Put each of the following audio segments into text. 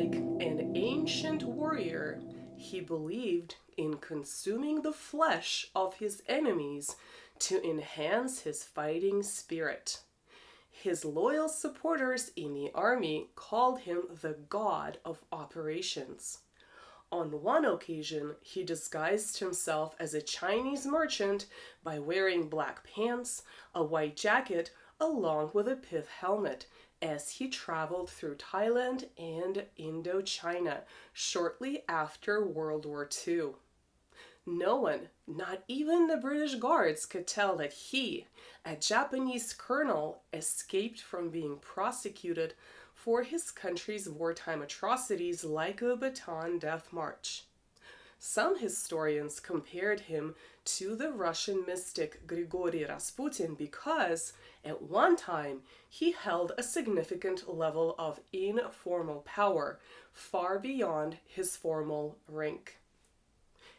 Like an ancient warrior, he believed in consuming the flesh of his enemies to enhance his fighting spirit. His loyal supporters in the army called him the god of operations. On one occasion, he disguised himself as a Chinese merchant by wearing black pants, a white jacket, along with a pith helmet, as he traveled through Thailand and Indochina shortly after World War II. No one, not even the British guards, could tell that he, a Japanese colonel, escaped from being prosecuted for his country's wartime atrocities like the Bataan Death March. Some historians compared him to the Russian mystic Grigory Rasputin because, at one time, he held a significant level of informal power, far beyond his formal rank.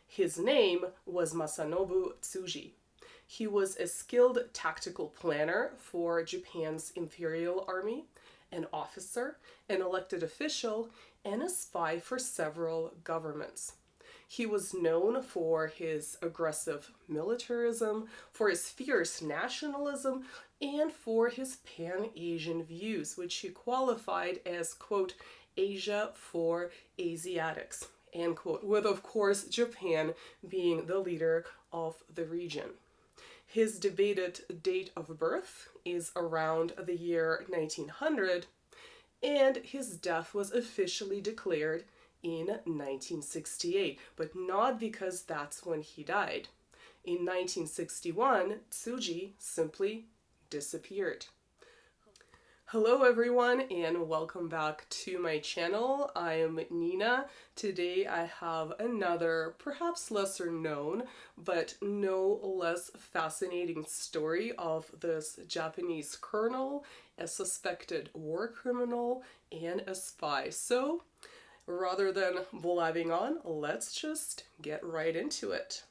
His name was Masanobu Tsuji. He was a skilled tactical planner for Japan's Imperial Army, an officer, an elected official, and a spy for several governments. He was known for his aggressive militarism, for his fierce nationalism, and for his Pan-Asian views, which he qualified as, quote, Asia for Asiatics, end quote, with, of course, Japan being the leader of the region. His debated date of birth is around the year 1900, and his death was officially declared in 1968, but not because that's when he died. In 1961, Tsuji simply disappeared. Hello everyone and welcome back to my channel. I am Nina. Today I have another, perhaps lesser known, but no less fascinating story of this Japanese colonel, a suspected war criminal, and a spy. So rather than blabbing on, let's just get right into it.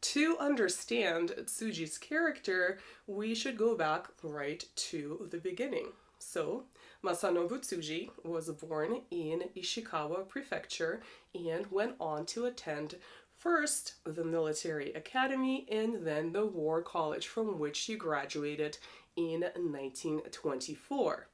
To understand Tsuji's character, we should go back right to the beginning. So, Masanobu Tsuji was born in Ishikawa Prefecture and went on to attend first the military academy and then the war college, from which he graduated in 1924.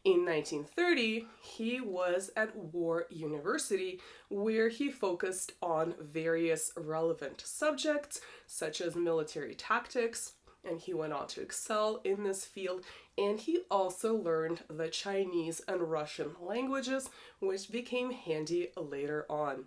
In 1930, he was at War University, where he focused on various relevant subjects, such as military tactics, and he went on to excel in this field, and he also learned the Chinese and Russian languages, which became handy later on.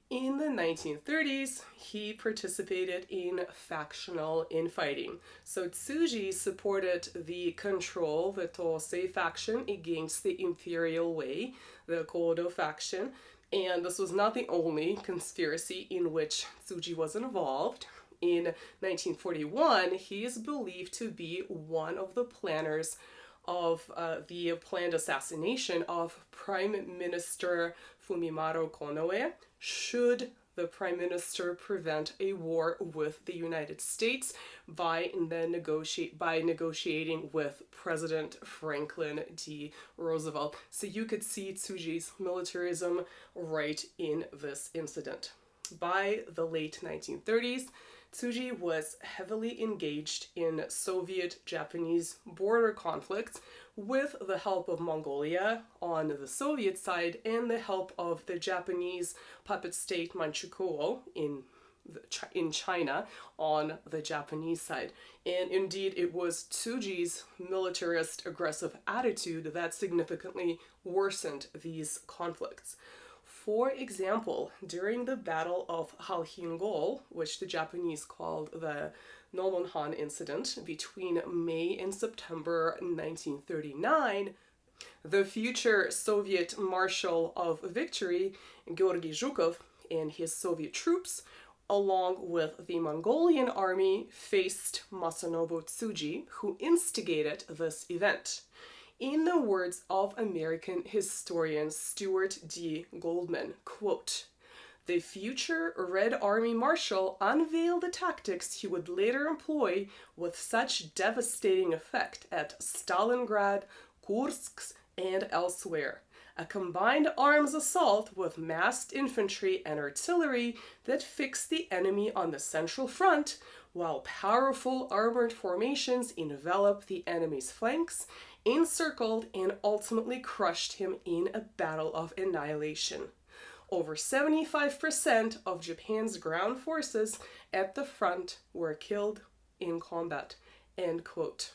In the 1930s, he participated in factional infighting. So Tsuji supported the control, the Tosei faction, against the Imperial Way, the Kyodo faction, and this was not the only conspiracy in which Tsuji was involved. In 1941, he is believed to be one of the planners of the planned assassination of Prime Minister Fumimaro Konoe, should the Prime Minister prevent a war with the United States by negotiating with President Franklin D. Roosevelt. So you could see Tsuji's militarism right in this incident. By the late 1930s, Tsuji was heavily engaged in Soviet-Japanese border conflicts with the help of Mongolia on the Soviet side and the help of the Japanese puppet state Manchukuo in China on the Japanese side. And indeed, it was Tsuji's militarist aggressive attitude that significantly worsened these conflicts. For example, during the Battle of Halhingol, which the Japanese called the Nomonhan incident between May and September 1939, the future Soviet Marshal of Victory, Georgy Zhukov, and his Soviet troops, along with the Mongolian army, faced Masanobu Tsuji, who instigated this event. In the words of American historian Stuart D. Goldman, quote, "The future Red Army Marshal unveiled the tactics he would later employ with such devastating effect at Stalingrad, Kursk, and elsewhere. a combined arms assault with massed infantry and artillery that fixed the enemy on the central front, while powerful armored formations enveloped the enemy's flanks, encircled, and ultimately crushed him in a battle of annihilation. Over 75% of Japan's ground forces at the front were killed in combat. End quote.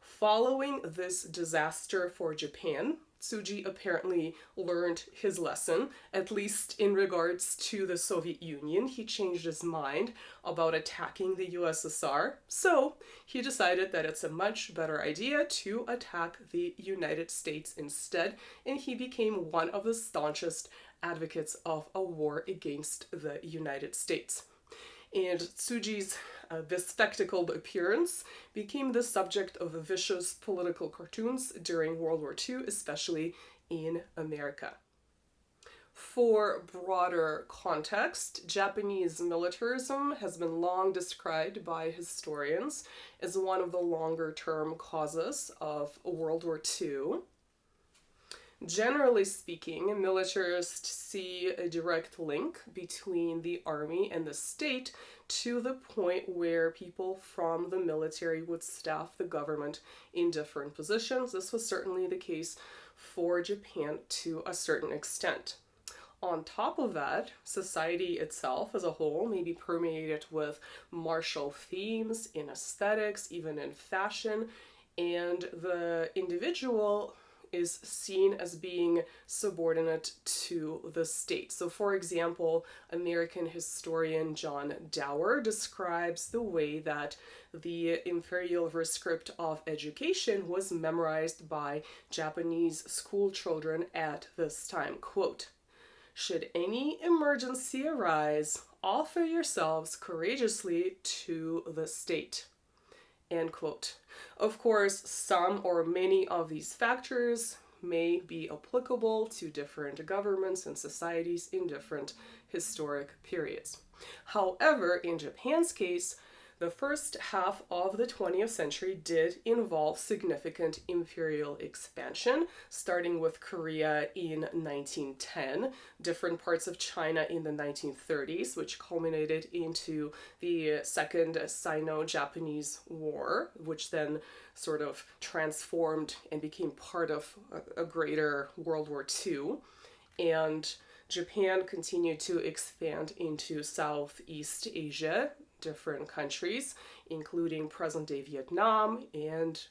Following this disaster for Japan, Tsuji apparently learned his lesson, at least in regards to the Soviet Union. He changed his mind about attacking the USSR, so he decided that it's a much better idea to attack the United States instead, and he became one of the staunchest advocates of a war against the United States. And Tsuji's bespectacled appearance became the subject of vicious political cartoons during World War II, especially in America. For broader context, Japanese militarism has been long described by historians as one of the longer-term causes of World War II. Generally speaking, militarists see a direct link between the army and the state to the point where people from the military would staff the government in different positions. This was certainly the case for Japan to a certain extent. On top of that, society itself as a whole may be permeated with martial themes in aesthetics, even in fashion, and the individual is seen as being subordinate to the state. So, for example, American historian John Dower describes the way that the Imperial rescript of education was memorized by Japanese school children at this time. Quote, "Should any emergency arise, offer yourselves courageously to the state." End quote. Of course, some or many of these factors may be applicable to different governments and societies in different historic periods. However, in Japan's case, the first half of the 20th century did involve significant imperial expansion, starting with Korea in 1910, different parts of China in the 1930s, which culminated into the Second Sino-Japanese War, which then sort of transformed and became part of a greater World War II. And Japan continued to expand into Southeast Asia, different countries, including present-day Vietnam and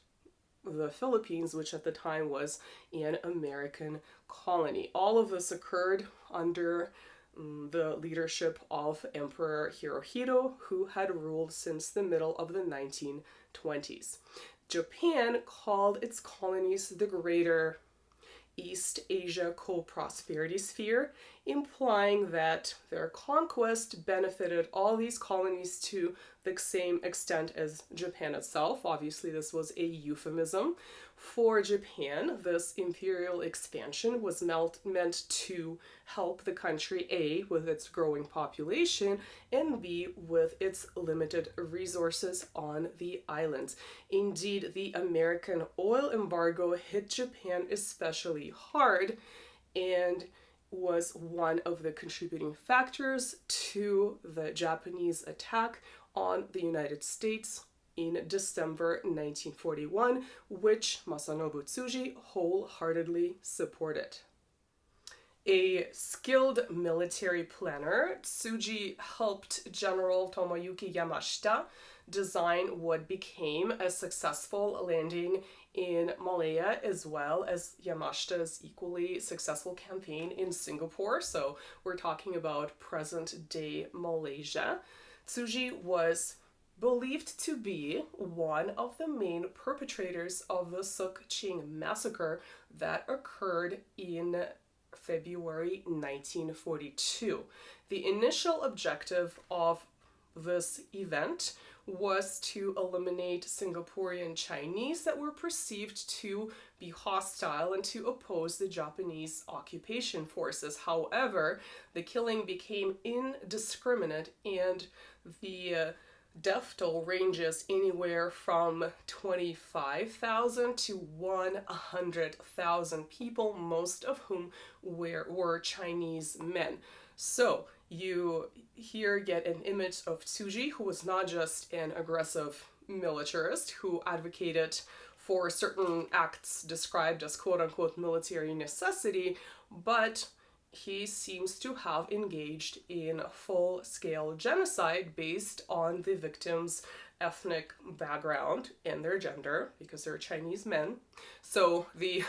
the Philippines, which at the time was an American colony. All of this occurred under the leadership of Emperor Hirohito, who had ruled since the middle of the 1920s. Japan called its colonies the Greater East Asia Co-Prosperity Sphere, implying that their conquest benefited all these colonies to the same extent as Japan itself. Obviously, this was a euphemism. For Japan, this imperial expansion was meant to help the country, A, with its growing population, and B, with its limited resources on the islands. Indeed, the American oil embargo hit Japan especially hard and was one of the contributing factors to the Japanese attack on the United States in December 1941, which Masanobu Tsuji wholeheartedly supported. A skilled military planner, Tsuji helped General Tomoyuki Yamashita design what became a successful landing in Malaya, as well as Yamashita's equally successful campaign in Singapore. So we're talking about present-day Malaysia. Tsuji was believed to be one of the main perpetrators of the Sukching massacre that occurred in February 1942. The initial objective of this event was to eliminate Singaporean Chinese that were perceived to be hostile and to oppose the Japanese occupation forces. However, the killing became indiscriminate, and the death toll ranges anywhere from 25,000 to 100,000 people, most of whom were Chinese men. So you here get an image of Tsuji, who was not just an aggressive militarist who advocated for certain acts described as quote-unquote military necessity, but he seems to have engaged in full-scale genocide based on the victims' ethnic background and their gender, because they're Chinese men. So the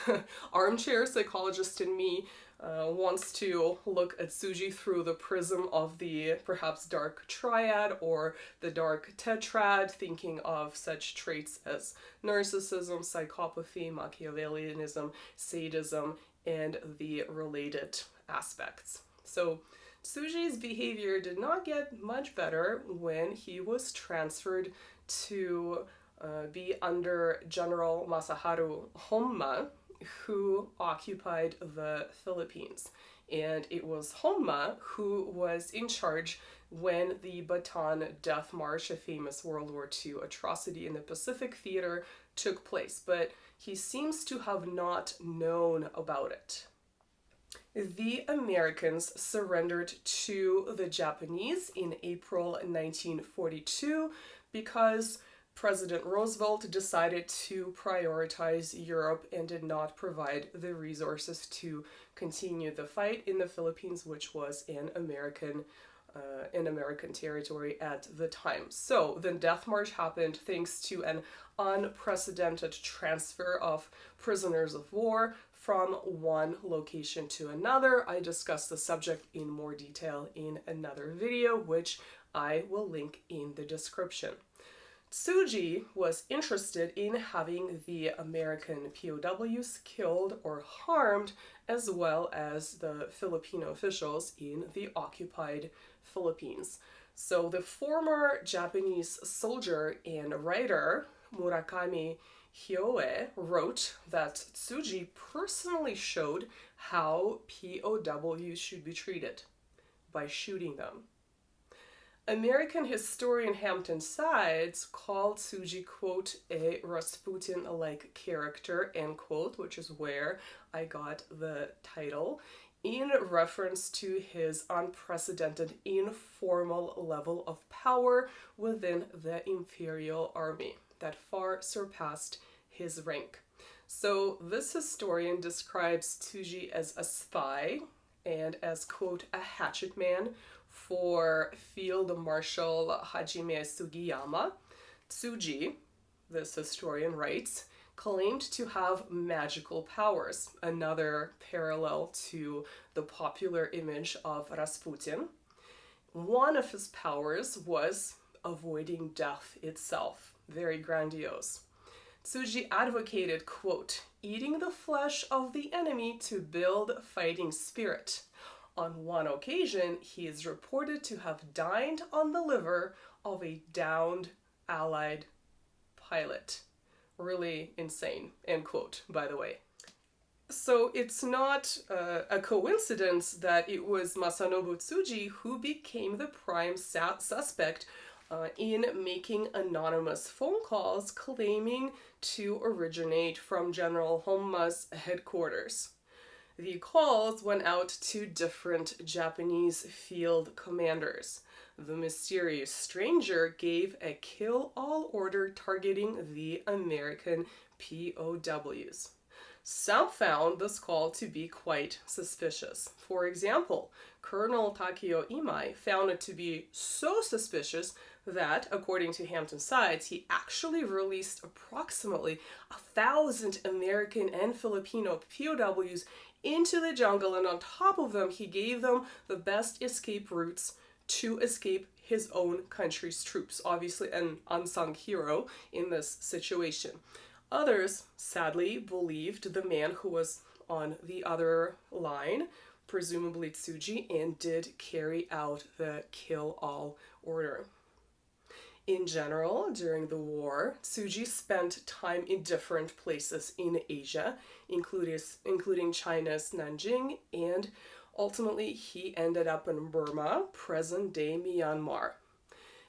armchair psychologist in me wants to look at Tsuji through the prism of the perhaps dark triad or the dark tetrad, thinking of such traits as narcissism, psychopathy, Machiavellianism, sadism, and the related aspects. So Tsuji's behavior did not get much better when he was transferred to be under General Masaharu Honma, who occupied the Philippines. And it was Honma who was in charge when the Bataan Death March, a famous World War II atrocity in the Pacific Theater, took place. But he seems to have not known about it. The Americans surrendered to the Japanese in April 1942 because President Roosevelt decided to prioritize Europe and did not provide the resources to continue the fight in the Philippines, which was an American territory at the time. So the Death March happened thanks to an unprecedented transfer of prisoners of war from one location to another. I discussed the subject in more detail in another video, which I will link in the description. Tsuji was interested in having the American POWs killed or harmed, as well as the Filipino officials in the occupied Philippines. So the former Japanese soldier and writer Murakami Hyoe wrote that Tsuji personally showed how POWs should be treated by shooting them. American historian Hampton Sides called Tsuji, quote, a Rasputin-like character, end quote, which is where I got the title, in reference to his unprecedented informal level of power within the Imperial Army that far surpassed his rank. So this historian describes Tsuji as a spy and as, quote, a hatchet man for Field Marshal Hajime Sugiyama. Tsuji, this historian writes, claimed to have magical powers, another parallel to the popular image of Rasputin. One of his powers was avoiding death itself, very grandiose. Tsuji advocated, quote, eating the flesh of the enemy to build fighting spirit. On one occasion, he is reported to have dined on the liver of a downed Allied pilot. Really insane, end quote, by the way. So it's not a coincidence that it was Masanobu Tsuji who became the prime suspect in making anonymous phone calls claiming to originate from General Honma's headquarters. The calls went out to different Japanese field commanders. The mysterious stranger gave a kill-all order targeting the American POWs. Some found this call to be quite suspicious. For example, Colonel Takeo Imai found it to be so suspicious that, according to Hampton Sides, he actually released approximately 1,000 American and Filipino POWs into the jungle, and on top of them, he gave them the best escape routes to escape his own country's troops. Obviously an unsung hero in this situation. Others, sadly, believed the man who was on the other line, presumably Tsuji, and did carry out the kill-all order. In general, during the war, Tsuji spent time in different places in Asia, including China's Nanjing, and ultimately he ended up in Burma, present-day Myanmar.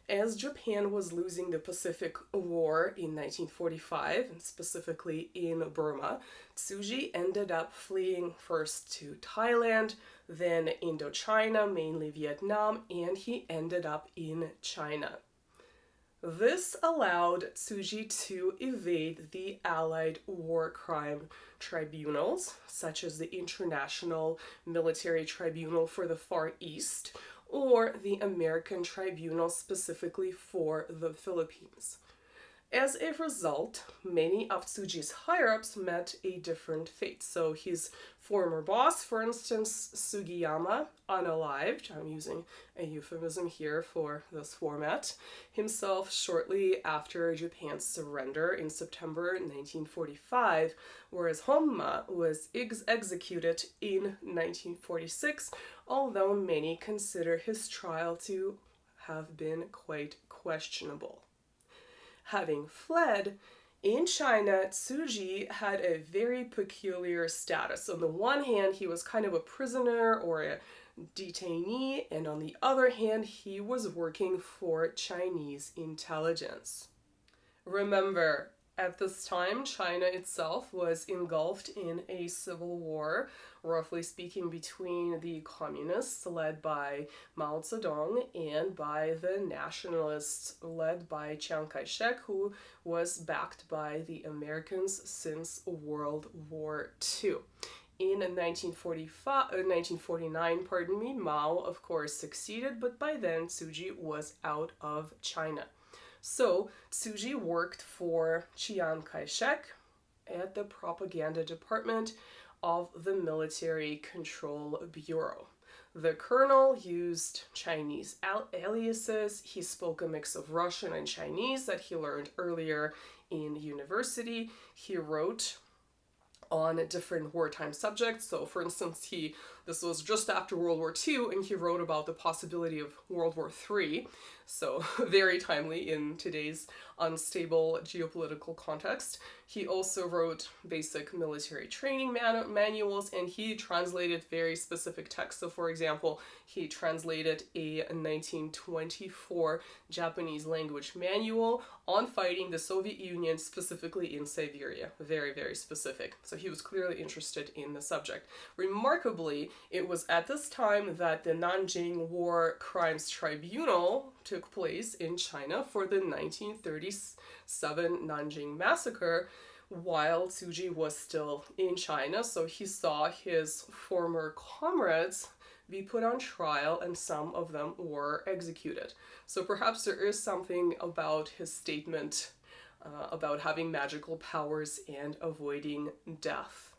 As Japan was losing the Pacific War in 1945, and specifically in Burma, Tsuji ended up fleeing first to Thailand, then Indochina, mainly Vietnam, and he ended up in China. This allowed Tsuji to evade the Allied war crime tribunals, such as the International Military Tribunal for the Far East, or the American Tribunal specifically for the Philippines. As a result, many of Tsuji's higher-ups met a different fate. So his former boss, for instance, Sugiyama, unalived, I'm using a euphemism here for this format, himself shortly after Japan's surrender in September 1945, whereas Honma was executed in 1946, although many consider his trial to have been quite questionable. Having fled, in China, Tsuji had a very peculiar status. On the one hand, he was kind of a prisoner or a detainee, and on the other hand, he was working for Chinese intelligence. Remember, at this time, China itself was engulfed in a civil war, roughly speaking, between the communists led by Mao Zedong and by the nationalists led by Chiang Kai-shek, who was backed by the Americans since World War II. In 1949, Mao, of course, succeeded, but by then Tsuji was out of China. So, Tsuji worked for Chiang Kai-shek at the propaganda department of the Military Control Bureau. The colonel used Chinese aliases. He spoke a mix of Russian and Chinese that he learned earlier in university. He wrote on different wartime subjects. So, for instance, this was just after World War II, and he wrote about the possibility of World War III. So, very timely in today's unstable geopolitical context. He also wrote basic military training manuals, and he translated very specific texts. So, for example, he translated a 1924 Japanese language manual on fighting the Soviet Union, specifically in Siberia. Very, very specific. So he was clearly interested in the subject. Remarkably, it was at this time that the Nanjing War Crimes Tribunal took place in China for the 1937 Nanjing Massacre, while Tsuji was still in China. So he saw his former comrades be put on trial, and some of them were executed. So perhaps there is something about his statement about having magical powers and avoiding death.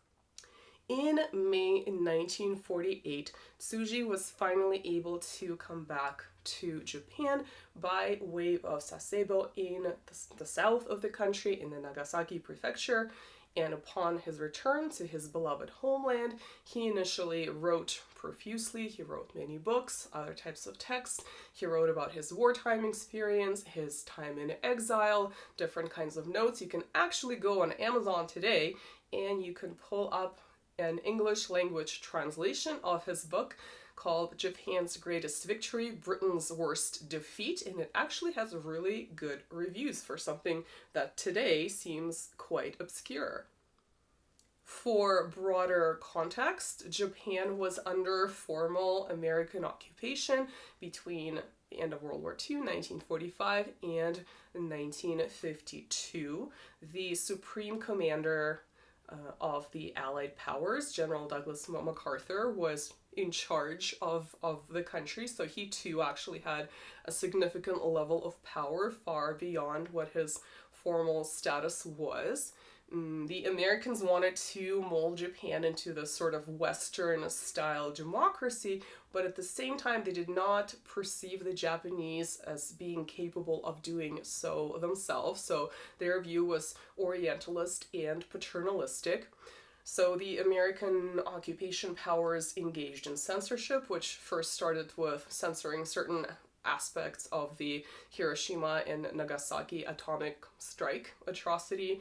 In May 1948, Tsuji was finally able to come back to Japan by way of Sasebo in the south of the country, in the Nagasaki prefecture. And upon his return to his beloved homeland, he initially wrote profusely. He wrote many books, other types of texts. He wrote about his wartime experience, his time in exile, different kinds of notes. You can actually go on Amazon today and you can pull up an English language translation of his book called Japan's Greatest Victory, Britain's Worst Defeat, and it actually has really good reviews for something that today seems quite obscure. For broader context, Japan was under formal American occupation between the end of World War II, 1945, and 1952. The Supreme Commander of the Allied powers, General Douglas MacArthur, was in charge of the country, so he too actually had a significant level of power far beyond what his formal status was. The Americans wanted to mold Japan into this sort of Western-style democracy, but at the same time they did not perceive the Japanese as being capable of doing so themselves, so their view was Orientalist and paternalistic. So the American occupation powers engaged in censorship, which first started with censoring certain aspects of the Hiroshima and Nagasaki atomic strike atrocity.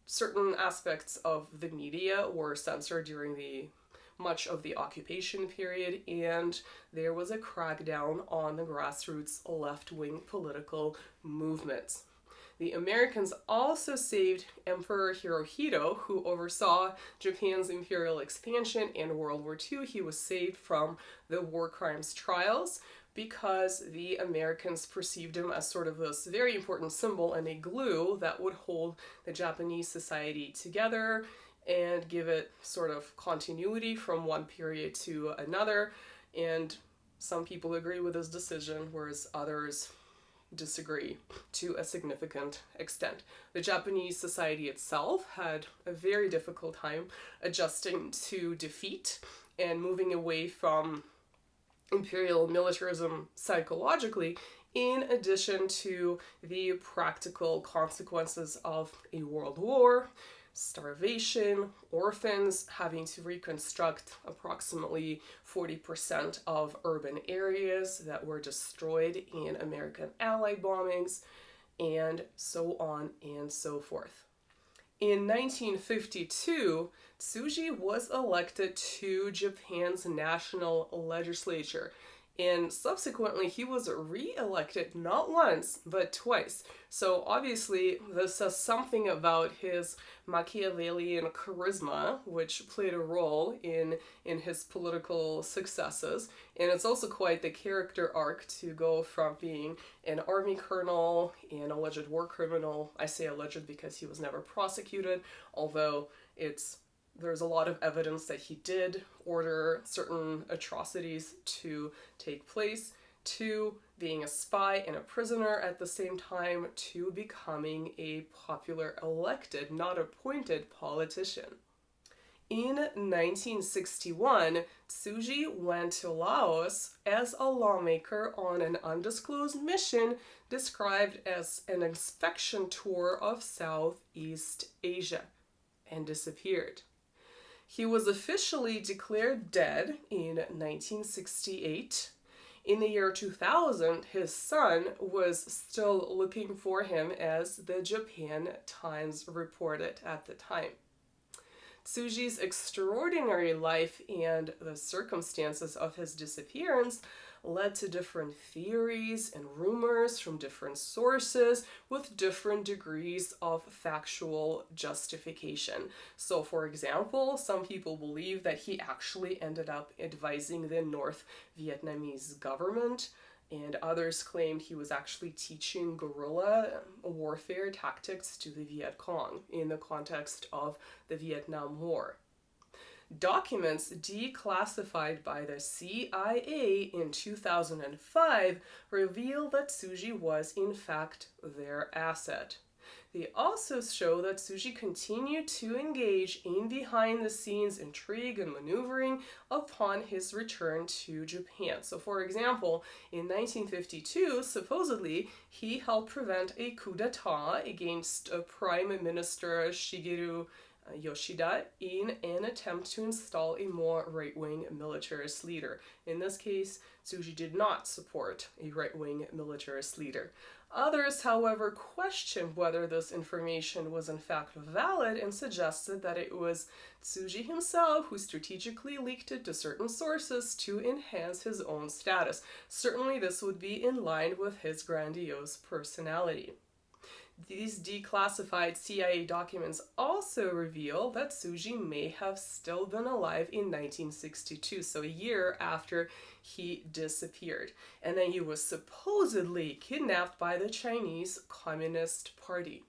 Certain aspects of the media were censored during the much of the occupation period, and there was a crackdown on the grassroots left-wing political movements. The Americans also saved Emperor Hirohito, who oversaw Japan's imperial expansion in World War II. He was saved from the war crimes trials because the Americans perceived him as sort of this very important symbol and a glue that would hold the Japanese society together and give it sort of continuity from one period to another. And some people agree with this decision, whereas others disagree to a significant extent. The Japanese society itself had a very difficult time adjusting to defeat and moving away from imperial militarism psychologically, in addition to the practical consequences of a world war, starvation, orphans, having to reconstruct approximately 40% of urban areas that were destroyed in American Allied bombings, and so on and so forth. In 1952, Tsuji was elected to Japan's national legislature, and subsequently he was re-elected not once, but twice. So obviously this says something about his Machiavellian charisma, which played a role in his political successes. And it's also quite the character arc to go from being an army colonel, an alleged war criminal. I say alleged because he was never prosecuted, although there's a lot of evidence that he did order certain atrocities to take place, to being a spy and a prisoner at the same time, to becoming a popular elected, not appointed politician. In 1961, Tsuji went to Laos as a lawmaker on an undisclosed mission described as an inspection tour of Southeast Asia, and disappeared. He was officially declared dead in 1968. In the year 2000, his son was still looking for him, as the Japan Times reported at the time. Tsuji's extraordinary life and the circumstances of his disappearance led to different theories and rumors from different sources with different degrees of factual justification. So, for example, some people believe that he actually ended up advising the North Vietnamese government, and others claimed he was actually teaching guerrilla warfare tactics to the Viet Cong in the context of the Vietnam War. Documents declassified by the CIA in 2005 reveal that Tsuji was in fact their asset. They also show that Tsuji continued to engage in behind-the-scenes intrigue and maneuvering upon his return to Japan. So, for example, in 1952, supposedly, he helped prevent a coup d'etat against Prime Minister Shigeru Yoshida in an attempt to install a more right-wing militarist leader. In this case, Tsuji did not support a right-wing militarist leader. Others, however, questioned whether this information was in fact valid and suggested that it was Tsuji himself who strategically leaked it to certain sources to enhance his own status. Certainly this would be in line with his grandiose personality. These declassified CIA documents also reveal that Tsuji may have still been alive in 1962, so a year after he disappeared. And then he was supposedly kidnapped by the Chinese Communist Party.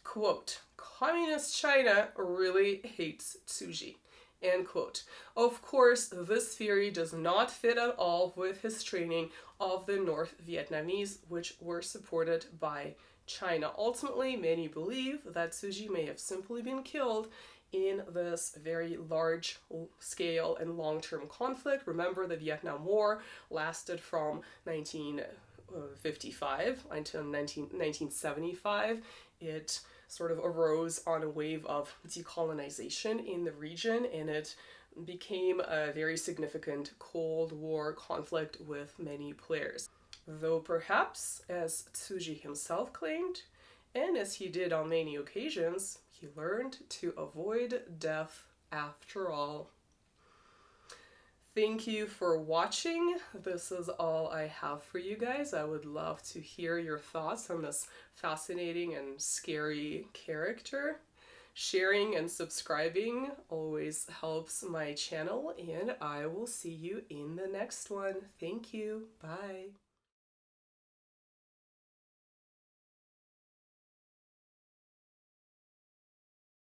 Quote, "Communist China really hates Tsuji." End quote. Of course, this theory does not fit at all with his training of the North Vietnamese, which were supported by China. Ultimately, many believe that Tsuji may have simply been killed in this very large scale and long-term conflict. Remember, the Vietnam War lasted from 1955 until 1975. It sort of arose on a wave of decolonization in the region, and it became a very significant Cold War conflict with many players. Though perhaps, as Tsuji himself claimed, and as he did on many occasions, he learned to avoid death after all. Thank you for watching. This is all I have for you guys. I would love to hear your thoughts on this fascinating and scary character. Sharing and subscribing always helps my channel, and I will see you in the next one. Thank you. Bye.